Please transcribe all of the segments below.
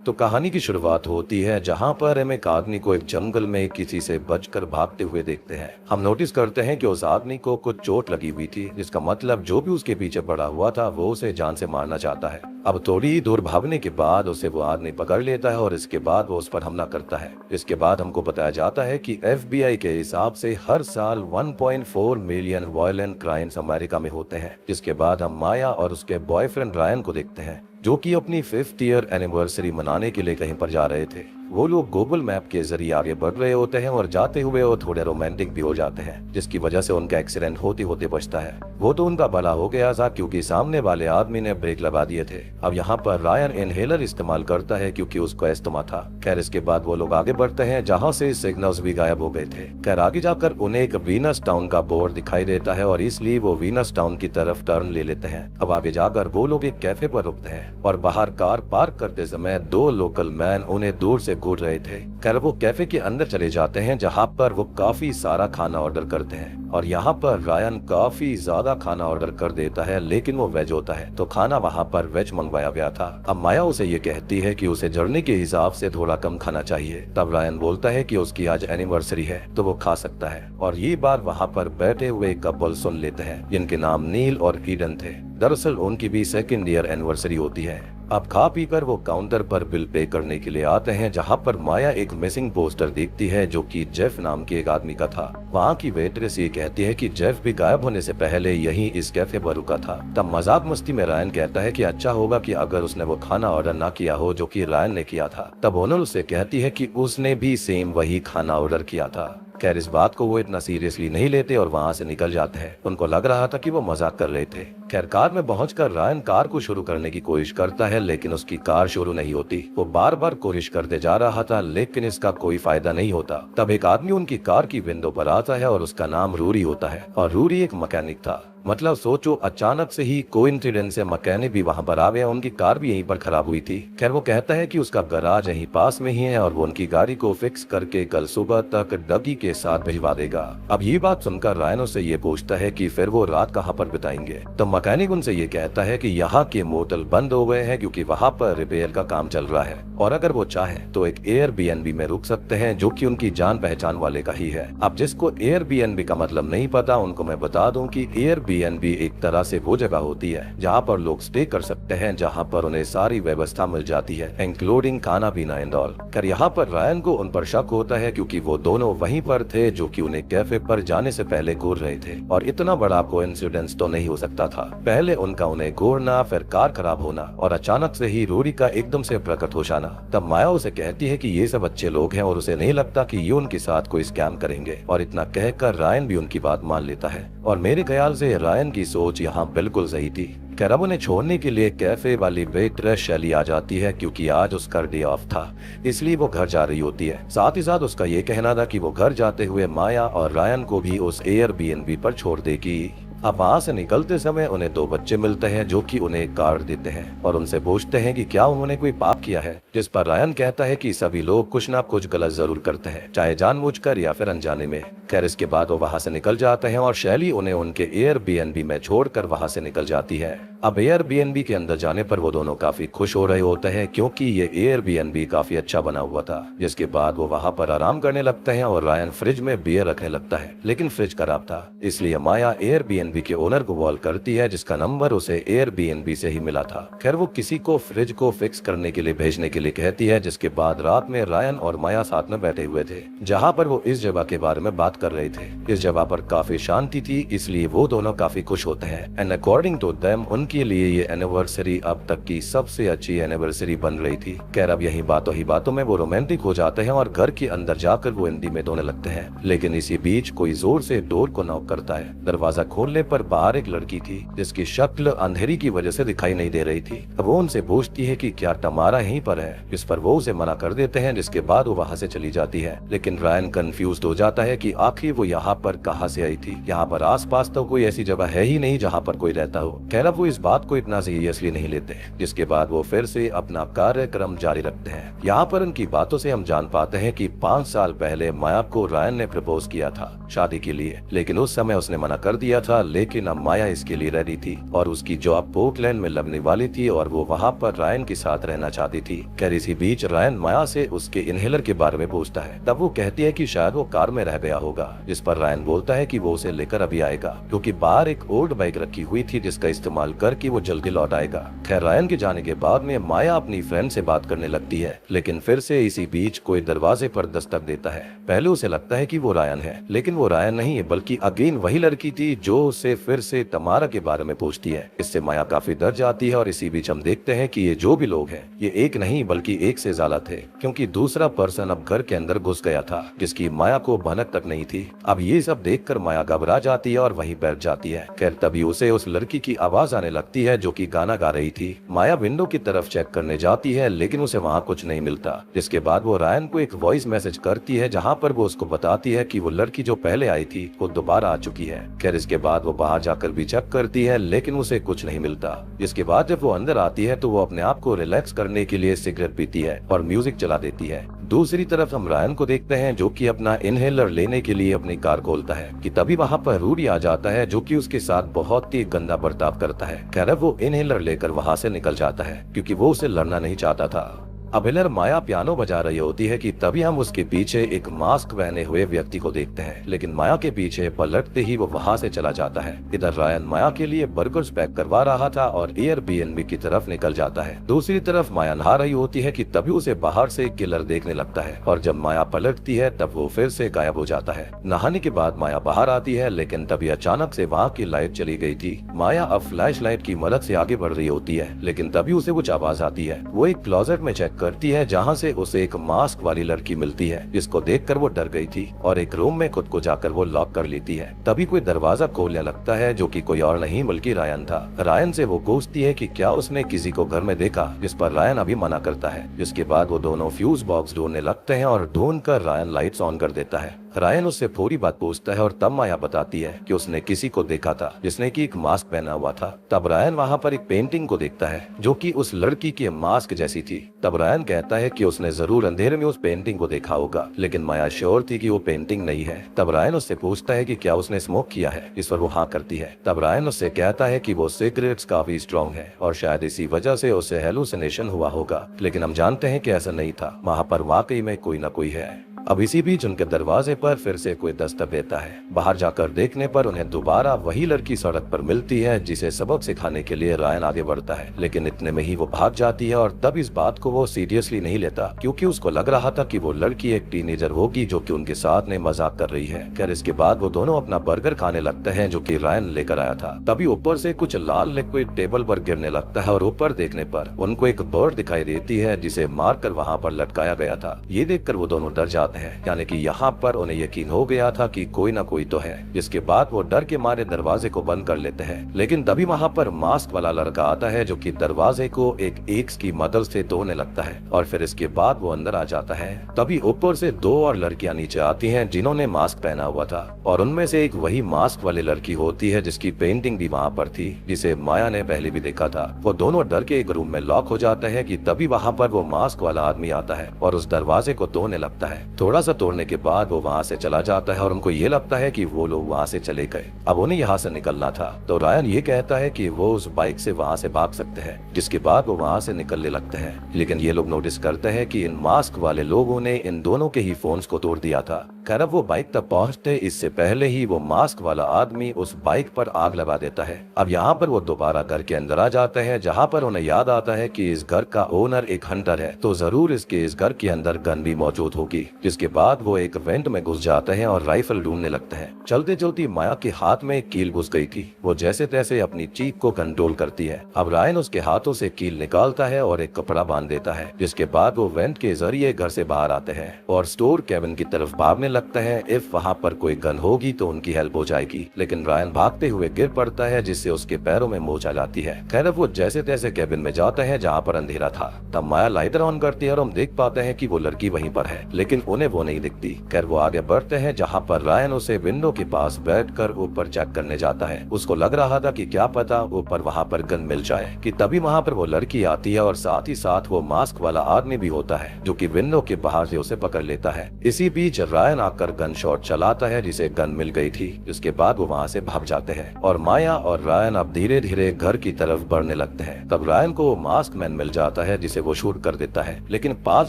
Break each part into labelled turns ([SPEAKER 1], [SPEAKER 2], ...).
[SPEAKER 1] तो कहानी की शुरुआत होती है जहां पर हम एक आदमी को एक जंगल में किसी से बचकर भागते हुए देखते हैं। हम नोटिस करते हैं कि उस आदमी को कुछ चोट लगी हुई थी, जिसका मतलब जो भी उसके पीछे पड़ा हुआ था वो उसे जान से मारना चाहता है। अब थोड़ी दूर भागने के बाद उसे वो आदमी पकड़ लेता है और इसके बाद वो उस पर हमला करता है। इसके बाद हमको बताया जाता है कि FBI के हिसाब से हर साल 1.4 मिलियन वायलेंट क्राइम्स अमेरिका में होते हैं। जिसके बाद हम माया और उसके बॉयफ्रेंड रायन को देखते हैं, जो कि अपनी 5th ईयर एनिवर्सरी मनाने के लिए कहीं पर जा रहे थे। वो लोग गूगल मैप के जरिए आगे बढ़ रहे होते हैं और जाते हुए वो थोड़े रोमांटिक भी हो जाते हैं, जिसकी वजह से उनका एक्सीडेंट होते होते बचता है। वो तो उनका भला हो गया था क्योंकि सामने वाले आदमी ने ब्रेक लगा दिए थे। अब यहाँ पर रायन इनहेलर इस्तेमाल करता है क्योंकि उसको अस्थमा था। खैर इसके बाद वो लोग आगे बढ़ते हैं जहाँ से सिग्नल्स भी गायब हो गए थे। खैर आगे जाकर उन्हें एक वीनस टाउन का बोर्ड दिखाई देता है और इसलिए वो वीनस टाउन की तरफ टर्न ले लेते हैं। अब आगे जाकर वो लोग एक कैफे पर रुकते हैं और बाहर कार पार्क करते समय 2 लोकल मैन उन्हें दूर से घूर रहे थे। खैर वो कैफे के अंदर चले जाते हैं जहाँ पर वो काफी सारा खाना ऑर्डर करते हैं और यहाँ पर रायन काफी ज्यादा खाना ऑर्डर कर देता है, लेकिन वो वेज होता है तो खाना वहाँ पर वेज मंगवाया गया था। अब माया उसे ये कहती है कि उसे जर्नी के हिसाब से थोड़ा कम खाना चाहिए। तब रायन बोलता है कि उसकी आज एनिवर्सरी है तो वो खा सकता है और ये बात वहाँ पर बैठे हुए कपल सुन लेते हैं जिनके नाम नील और ईडन थे। दरअसल उनकी भी 2nd ईयर एनिवर्सरी होती है। अब खा पी कर वो काउंटर पर बिल पे करने के लिए आते हैं जहाँ पर माया एक मिसिंग पोस्टर देखती है जो कि जेफ नाम के एक आदमी का था। वहाँ की वेट्रेस ये कहती है कि जेफ भी गायब होने से पहले यही इस कैफे पर रुका था। तब मजाक मस्ती में रायन कहता है कि अच्छा होगा कि अगर उसने वो खाना ऑर्डर ना किया हो जो कि रायन ने किया था। तब ओनर उससे कहती है कि उसने भी सेम वही खाना ऑर्डर किया था। खैर इस बात को वो इतना सीरियसली नहीं लेते और वहाँ से निकल जाते हैं। उनको लग रहा था कि वो मजाक कर रहे थे। खैर कार में पहुंचकर रायन कार को शुरू करने की कोशिश करता है, लेकिन उसकी कार शुरू नहीं होती। वो बार बार कोशिश करते जा रहा था लेकिन इसका कोई फायदा नहीं होता। तब एक आदमी उनकी कार की विंडो पर आता है और उसका नाम रूरी होता है और रूरी एक मैकेनिक था। मतलब सोचो अचानक से ही कोइंसिडेंस से मैकेनिक भी वहां पर आ गया। उनकी कार भी यहीं पर खराब हुई थी। खैर वो कहता है कि उसका गराज यहीं पास में ही है और वो उनकी गाड़ी को फिक्स करके कल सुबह तक डगी के साथ भिजवा देगा। अब ये बात सुनकर रायन उससे ये पूछता है कि फिर वो रात कहाँ पर बिताएंगे। तो मैकेनिक उनसे ये कहता है कि यहाँ के मोटल बंद हो गए हैं क्योंकि वहाँ पर रिपेयर का काम चल रहा है और अगर वो चाहे तो एक एयरबीएनबी में रुक सकते हैं जो कि उनकी जान पहचान वाले का ही है। अब जिसको एयरबीएनबी का मतलब नहीं पता उनको मैं बता दूं कि एयरबीएनबी एक तरह से वो जगह होती है जहाँ पर लोग स्टे कर सकते हैं, जहाँ पर उन्हें सारी व्यवस्था मिल जाती है इंक्लूडिंग खाना पीना एंड ऑल। कर यहाँ पर रायन को उन पर शक होता है क्योंकि वो दोनों वहीं पर थे जो कि उन्हें कैफे पर जाने से पहले घूर रहे थे और इतना बड़ा कोइंसिडेंस तो नहीं हो सकता था। पहले उनका उन्हें घूरना, फिर कार खराब होना और अचानक से ही रूरी का एकदम से प्रकट हो जाना। तब माया उसे कहती है कि ये सब अच्छे लोग हैं और उसे नहीं लगता कि ये उनके साथ कोई स्कैम करेंगे और इतना कहकर रायन भी उनकी बात मान लेता है और मेरे ख्याल से रायन की सोच यहाँ बिल्कुल सही थी। खैर अब उन्हें छोड़ने के लिए कैफे वाली वेट्रेस शैली आ जाती है क्योंकि आज उसका डे ऑफ था, इसलिए वो घर जा रही होती है। साथ ही साथ उसका ये कहना था कि वो घर जाते हुए माया और रायन को भी उस एयरबीएनबी पर छोड़ देगी। अब वहाँ से निकलते समय उन्हें 2 बच्चे मिलते हैं जो कि उन्हें कार्ड देते हैं और उनसे पूछते हैं कि क्या उन्होंने कोई पाप किया है, जिस पर रायन कहता है कि सभी लोग कुछ ना कुछ गलत जरूर करते हैं, चाहे जानबूझकर या फिर अनजाने में। खैर इसके बाद वो वहाँ से निकल जाते हैं और शैली उन्हें उनके एयरबीएनबी में छोड़कर वहाँ से निकल जाती है। अब एयरबीएनबी के अंदर जाने पर वो दोनों काफी खुश हो रहे होते हैं क्योंकि ये एयरबीएनबी काफी अच्छा बना हुआ था। जिसके बाद वो वहाँ पर आराम करने लगते हैं और रायन फ्रिज में बियर रखने लगता है, लेकिन फ्रिज खराब था, इसलिए माया एयरबीएनबी के ओनर को कॉल करती है जिसका नंबर उसे एयरबीएनबी से ही मिला था। खैर वो किसी को फ्रिज को फिक्स करने के लिए भेजने के लिए कहती है। जिसके बाद रात में रायन और माया साथ में बैठे हुए थे जहाँ पर वो इस जगह के बारे में बात कर रहे थे। इस जगह पर काफी शांति थी, इसलिए वो दोनों काफी खुश होते हैं एंड अकॉर्डिंग टू देम उनके लिए ये एनिवर्सरी अब तक की सबसे अच्छी एनिवर्सरी बन रही थी। खैर अब यही बातों ही बातों में वो रोमांटिक हो जाते हैं और घर के अंदर जाकर वो हिंदी में धोने लगते हैं, लेकिन इसी बीच कोई जोर से डोर को नॉक करता है। दरवाजा खोलने पर बाहर एक लड़की थी जिसकी शक्ल अंधेरी की वजह से दिखाई नहीं दे रही थी। अब वो उनसे पूछती है कि क्या टमारा यहीं पर है, जिस पर वो उसे मना कर देते हैं। जिसके बाद वो वहाँ से चली जाती है, लेकिन रायन कंफ्यूज हो जाता है कि आखिर वो यहाँ पर कहाँ से आई थी। यहाँ पर आसपास तो कोई ऐसी जगह है ही नहीं जहाँ पर कोई रहता हो। खैर अब वो इस बात को इतना सीरियसली नहीं लेते। जिसके बाद वो फिर से अपना कार्यक्रम जारी रखते हैं। यहाँ पर उनकी बातों से हम जान पाते हैं कि 5 साल पहले माया को रायन ने प्रपोज किया था शादी के लिए, लेकिन उस समय उसने मना कर दिया था। लेकिन अब माया इसके लिए रेडी थी और उसकी जॉब पोर्टलैंड में लगने वाली थी और वो वहाँ पर रायन के साथ रहना चाहती थी। खैर इसी बीच रायन माया से उसके इनहेलर के बारे में पूछता है। तब वो कहती है कि शायद वो कार में रह गया होगा, जिस पर रायन बोलता है कि वो उसे लेकर अभी आएगा, क्योंकि बाहर एक ओल्ड बाइक रखी हुई थी जिसका इस्तेमाल करके वो जल्दी लौट आएगा। खैर रायन के जाने के बाद में माया अपनी फ्रेंड से बात करने लगती है, लेकिन फिर से इसी बीच कोई दरवाजे पर दस्तक देता है। पहले उसे लगता है कि वो रायन है, लेकिन वो रायन नहीं है बल्कि अगेन वही लड़की थी जो उसे फिर से तमारा के बारे में पूछती है। इससे माया काफी डर जाती है और इसी बीच हम देखते हैं कि ये जो भी लोग हैं ये एक नहीं बल्कि एक से ज्यादा थे, क्योंकि दूसरा पर्सन अब घर के अंदर घुस गया था जिसकी माया को भनक तक नहीं थी। अब ये सब देखकर माया घबरा जाती है और वहीं बैठ जाती है। खैर तभी उसे उस लड़की की आवाज आने लगती है जो कि गाना गा रही थी। माया विंडो की तरफ चेक करने जाती है लेकिन उसे वहाँ कुछ नहीं मिलता, जिसके बाद वो रायन को एक वॉइस मैसेज करती है जहाँ पर वो उसको बताती है कि वो लड़की जो पहले आई थी वो दोबारा आ चुकी है। खैर इसके बाद वो बाहर जाकर भी चेक करती है लेकिन उसे कुछ नहीं मिलता। इसके बाद जब वो अंदर आती है तो वो अपने आप को रिलैक्स करने के लिए सिगरेट पीती है और म्यूजिक चला देती है। दूसरी तरफ हम रायन को देखते हैं जो कि अपना इनहेलर लेने के लिए अपनी कार खोलता है कि तभी वहाँ पर रूडी आ जाता है जो कि उसके साथ बहुत ही गंदा बर्ताव करता है। खैर वो इनहेलर लेकर वहाँ से निकल जाता है क्योंकि वो उसे लड़ना नहीं चाहता था। अब इधर माया पियानो बजा रही होती है कि तभी हम उसके पीछे एक मास्क पहने हुए व्यक्ति को देखते हैं, लेकिन माया के पीछे पलटते ही वो वहाँ से चला जाता है। इधर रायन माया के लिए बर्गर्स पैक करवा रहा था और एयरबीएनबी की तरफ निकल जाता है। दूसरी तरफ माया नहा रही होती है कि तभी उसे बाहर से किलर देखने लगता है और जब माया पलटती है तब वो फिर से गायब हो जाता है। नहाने के बाद माया बाहर आती है लेकिन तभी अचानक से वहाँ की लाइट चली गई थी। माया अब फ्लैश लाइट की मदद से आगे बढ़ रही होती है लेकिन तभी उसे कुछ आवाज आती है। वो एक क्लोजेट में चेक करती है जहाँ से उसे एक मास्क वाली लड़की मिलती है जिसको देखकर वो डर गई थी और एक रूम में खुद को जाकर वो लॉक कर लेती है। तभी कोई दरवाजा खोलने लगता है जो कि कोई और नहीं बल्कि रायन था। रायन से वो पूछती है कि क्या उसने किसी को घर में देखा, जिस पर रायन अभी मना करता है। जिसके बाद वो दोनों फ्यूज बॉक्स ढूंढने लगते हैं और ढूंढकर रायन लाइट्स ऑन कर देता है। रायन उससे पूरी बात पूछता है और तब माया बताती है कि उसने किसी को देखा था जिसने की एक मास्क पहना हुआ था। तब रायन वहाँ पर एक पेंटिंग को देखता है जो कि उस लड़की की मास्क जैसी थी। तब रायन कहता है कि उसने जरूर अंधेरे में उस पेंटिंग को देखा होगा, लेकिन माया श्योर थी कि वो पेंटिंग नहीं है। तब रायन उससे पूछता है कि क्या उसने स्मोक किया है, इस पर वो हाँ करती है। तब रायन उससे कहता है कि वो सिगरेट्स काफी स्ट्रॉन्ग है और शायद इसी वजह से उसे हेलुसिनेशन हुआ होगा, लेकिन हम जानते हैं कि ऐसा नहीं था, वहाँ पर वाकई में कोई न कोई है। अब इसी बीच उनके दरवाजे पर फिर से कोई दस्तक देता है। बाहर जाकर देखने पर उन्हें दोबारा वही लड़की सड़क पर मिलती है जिसे सबक सिखाने के लिए रायन आगे बढ़ता है, लेकिन इतने में ही वो भाग जाती है और तब इस बात को वो सीरियसली नहीं लेता क्योंकि उसको लग रहा था कि वो लड़की एक टीनेजर होगी जो कि उनके साथ में मजाक कर रही है। खैर इसके बाद वो दोनों अपना बर्गर खाने लगते हैं जो कि रायन लेकर आया था। तभी ऊपर से कुछ लाल लिक्विड टेबल पर गिरने लगता है और ऊपर देखने पर उनको एक बर्ड दिखाई देती है जिसे मारकर वहाँ पर लटकाया गया था। ये देखकर वो दोनों डर जाते हैं, यानी कि यहाँ पर उन्हें यकीन हो गया था कि कोई ना कोई तो है। जिसके बाद वो डर के मारे दरवाजे को बंद कर लेते हैं, लेकिन तभी वहाँ पर मास्क वाला लड़का आता है जो कि दरवाजे को एक एक्स की मदद से तोड़ने लगता है और फिर इसके बाद वो अंदर आ जाता है। तभी ऊपर से दो और लड़कियां नीचे आती हैं जिन्होंने मास्क पहना हुआ था और उनमें से एक वही मास्क वाली लड़की होती है जिसकी पेंटिंग भी वहाँ पर थी, जिसे माया ने पहले भी देखा था। वो दोनों डर के एक रूम में लॉक हो जाते हैं कि तभी वहाँ पर वो मास्क वाला आदमी आता है और उस दरवाजे को तोड़ने लगता है। थोड़ा सा तोड़ने के बाद वो वहाँ से चला जाता है और उनको ये लगता है कि वो लोग वहाँ से चले गए, अब उन्हें यहाँ से निकलना था। तो रायन ये कहता है कि वो उस बाइक से वहाँ से भाग सकते हैं, जिसके बाद वो वहाँ से निकलने लगते हैं। लेकिन ये लोग नोटिस करते हैं कि इन मास्क वाले लोगों ने इन दोनों के ही फोन्स को तोड़ दिया था। खैर अब वो बाइक तक पहुँचते इससे पहले ही वो मास्क वाला आदमी उस बाइक पर आग लगा देता है। अब यहाँ पर वो दोबारा घर के अंदर आ जाते हैं जहाँ पर उन्हें याद आता है कि इस घर का ओनर एक हंटर है, तो जरूर इसके इस घर के अंदर गन भी मौजूद होगी। जिसके बाद वो एक वेंट में घुस जाते हैं और राइफल ढूंढने लगते हैं। चलते चलती माया के हाथ में एक कील घुस गई थी, वो जैसे तैसे अपनी चीख को कंट्रोल करती है। अब रायन उसके हाथों से कील निकालता है और एक कपड़ा बांध देता है, जिसके बाद वो वेंट के जरिए घर से बाहर आते हैं और स्टोर केबिन की तरफ भागने लगते हैं। इफ वहाँ पर कोई गन होगी तो उनकी हेल्प हो जाएगी, लेकिन रायन भागते हुए गिर पड़ता है जिससे उसके पैरों में मोच आ जाती है। खैर वो जैसे तैसे केबिन में जाते हैं जहाँ पर अंधेरा था। तब माया लाइटर ऑन करती है और हम देख पाते हैं कि वो लड़की वहीं पर है, लेकिन उन्हें वो नहीं दिखती। खैर वो आगे बढ़ते हैं जहाँ पर रायन उसे विंडो के पास बैठकर ऊपर चेक करने जाता है। उसको लग रहा था कि क्या पता ऊपर वहाँ पर गन मिल जाए कि तभी वहाँ पर वो लड़की आती है और साथ ही साथ वो मास्क वाला आदमी भी होता है जो कि विंडो के बाहर से उसे पकड़ लेता है। इसी बीच रायन आकर गन शॉट चलाता है जिसे गन मिल गई थी। जिसके बाद वो वहाँ से भाग जाते हैं और माया और रायन अब धीरे धीरे घर की तरफ बढ़ने लगते हैं। तब रायन को मास्क मैन मिल जाता है जिसे वो शूट कर देता है, लेकिन पास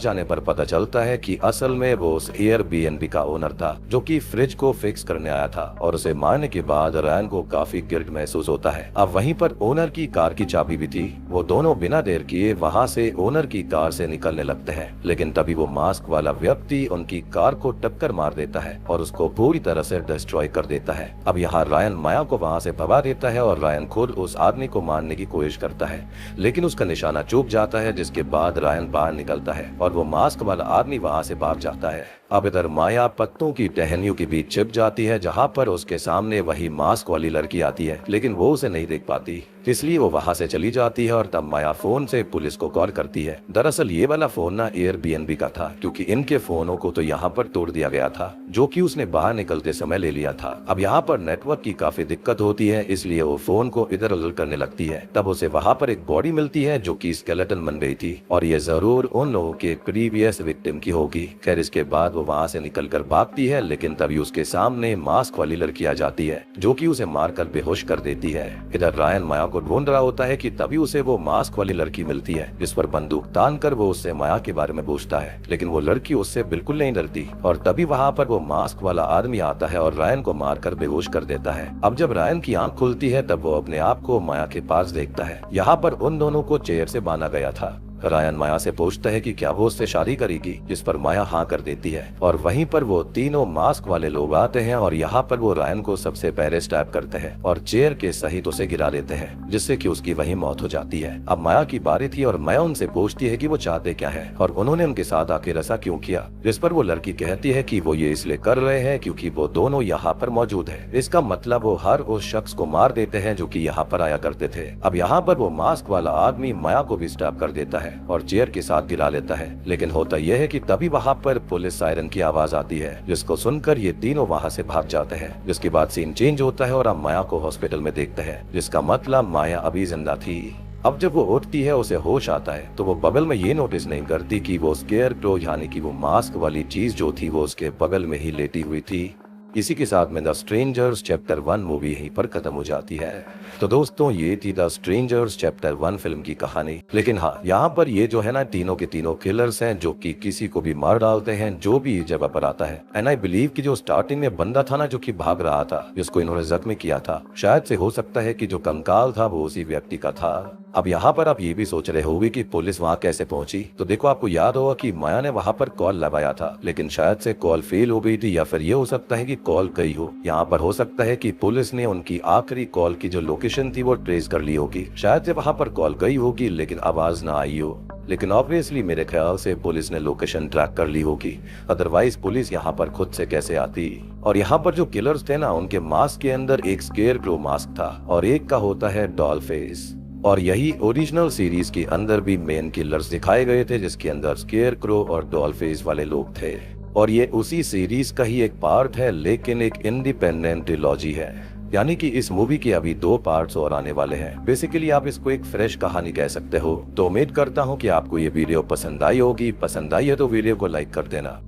[SPEAKER 1] जाने पर पता चलता है कि असल में वो उस एयरबीएनबी का ओनर था जो कि फ्रिज को फिक्स करने आया था। और उसे मारने के बाद रायन को काफी गिल्ट महसूस होता है। अब वहीं पर ओनर की कार की चाबी भी थी। वो दोनों बिना देर किए वहाँ से ओनर की कार से निकलने लगते हैं, लेकिन तभी वो मास्क वाला व्यक्ति उनकी कार को टक्कर मार देता है और उसको पूरी तरह से डिस्ट्रॉय कर देता है। अब यहाँ रायन माया को वहाँ से भगा देता है और रायन खुद उस आदमी को मारने की कोशिश करता है, लेकिन उसका निशाना चूक जाता है। जिसके बाद रायन बाहर निकलता है और वो मास्क वाला आदमी वहाँ से भाग जाता है। अब इधर माया पत्तों की टहनियों के बीच छिप जाती है जहाँ पर उसके सामने वही मास्क वाली लड़की आती है, लेकिन वो उसे नहीं देख पाती, इसलिए वो वहाँ से चली जाती है। और तब माया फोन से पुलिस को कॉल करती है। दरअसल ये वाला फोन ना एयरबीएनबी का था, क्योंकि इनके फोनों को तो यहाँ पर तोड़ दिया गया था, जो कि उसने बाहर निकलते समय ले लिया था। अब यहाँ पर नेटवर्क की काफी दिक्कत होती है, इसलिए वो फोन को इधर उधर करने लगती है। तब उसे वहाँ पर एक बॉडी मिलती है जो कि स्केलेटन बन गई थी, और ये जरूर उन लोगों के प्रीवियस विक्टिम की होगी। खैर इसके बाद वो वहाँ से निकल कर भागती है, लेकिन तभी उसके सामने मास्क वाली लड़की आ जाती है जो कि उसे मारकर बेहोश कर देती है। इधर रायन माया को ढूंढ रहा होता है कि तभी उसे वो मास्क वाली लड़की मिलती है, जिस पर बंदूक तान कर वो उससे माया के बारे में पूछता है, लेकिन वो लड़की उससे बिल्कुल नहीं डरती। और तभी वहाँ पर वो मास्क वाला आदमी आता है और रायन को मारकर बेहोश कर देता है। अब जब रायन की आंख खुलती है तब वो अपने आप को माया के पास देखता है। यहाँ पर उन दोनों को चेयर से बांधा गया था। रायन माया से पूछता है कि क्या वो उससे शादी करेगी, जिस पर माया हाँ कर देती है। और वहीं पर वो तीनों मास्क वाले लोग आते हैं और यहाँ पर वो रायन को सबसे पहले स्टैप करते हैं और चेयर के सहित उसे गिरा देते हैं, जिससे कि उसकी वहीं मौत हो जाती है। अब माया की बारी थी और माया उनसे पूछती है कि वो चाहते क्या है और उन्होंने उनके साथ आके ऐसा क्यों किया, जिस पर वो लड़की कहती है कि वो ये इसलिए कर रहे हैं क्योंकि वो दोनों यहाँ पर मौजूद है। इसका मतलब वो हर उस शख्स को मार देते हैं जो कि यहाँ पर आया करते थे। अब यहाँ पर वो मास्क वाला आदमी माया को भी स्टैप कर देता है और चेयर के साथ गिरा लेता है, लेकिन होता यह है कि तभी वहाँ पर पुलिस सायरन की आवाज आती है, जिसको सुनकर ये तीनों वहाँ से भाग जाते हैं। जिसके बाद सीन चेंज होता है और हम माया को हॉस्पिटल में देखते हैं, जिसका मतलब माया अभी जिंदा थी। अब जब वो उठती है उसे होश आता है तो वो बगल में ये नोटिस नहीं करती कि वो स्केयरक्रो यानी कि वो मास्क वाली चीज जो थी वो उसके बगल में ही लेटी हुई थी। इसी के साथ में द स्ट्रेंजर्स चैप्टर 1 मूवी यहीं पर खत्म हो जाती है। तो दोस्तों ये थी द स्ट्रेंजर्स चैप्टर 1 फिल्म की कहानी। लेकिन हाँ, यहाँ पर ये जो है ना तीनों के तीनों किलर्स हैं जो कि किसी को भी मार डालते हैं जो भी इस जगह पर आता है। एंड आई बिलीव कि जो स्टार्टिंग में बंदा था ना जो कि भाग रहा था, जिसको इन्होंने जख्मी किया था, शायद से हो सकता है कि जो कंकाल था वो उसी व्यक्ति का था। अब यहाँ पर आप ये भी सोच रहे होंगे कि पुलिस वहाँ कैसे पहुंची, तो देखो आपको याद होगा कि माया ने वहाँ पर कॉल लगाया था, लेकिन शायद से कॉल फेल हो गई थी या फिर ये हो सकता है कि कॉल गई हो। यहाँ पर हो सकता है कि पुलिस ने उनकी आखिरी कॉल की जो लोकेशन थी वो ट्रेस कर ली होगी। शायद से वहाँ पर कॉल गई होगी लेकिन आवाज ना आई हो, लेकिन ऑब्वियसली मेरे ख्याल से पुलिस ने लोकेशन ट्रैक कर ली होगी, अदरवाइज पुलिस यहाँ पर खुद से कैसे आती। और यहाँ पर जो किलर्स थे ना उनके मास्क के अंदर एक स्केयरक्रो मास्क था और एक का होता है डॉल फेस। और यही ओरिजिनल सीरीज के अंदर भी मेन किलर्स दिखाए गए थे, जिसके अंदर स्केयरक्रो और डॉल फेस वाले लोग थे। और ये उसी सीरीज का ही एक पार्ट है, लेकिन एक इंडिपेंडेंट ट्रिलॉजी है, यानी कि इस मूवी के अभी 2 पार्ट्स और आने वाले हैं। बेसिकली आप इसको एक फ्रेश कहानी कह सकते हो। तो उम्मीद करता हूँ कि आपको ये वीडियो पसंद आई होगी। पसंद आई है तो वीडियो को लाइक कर देना।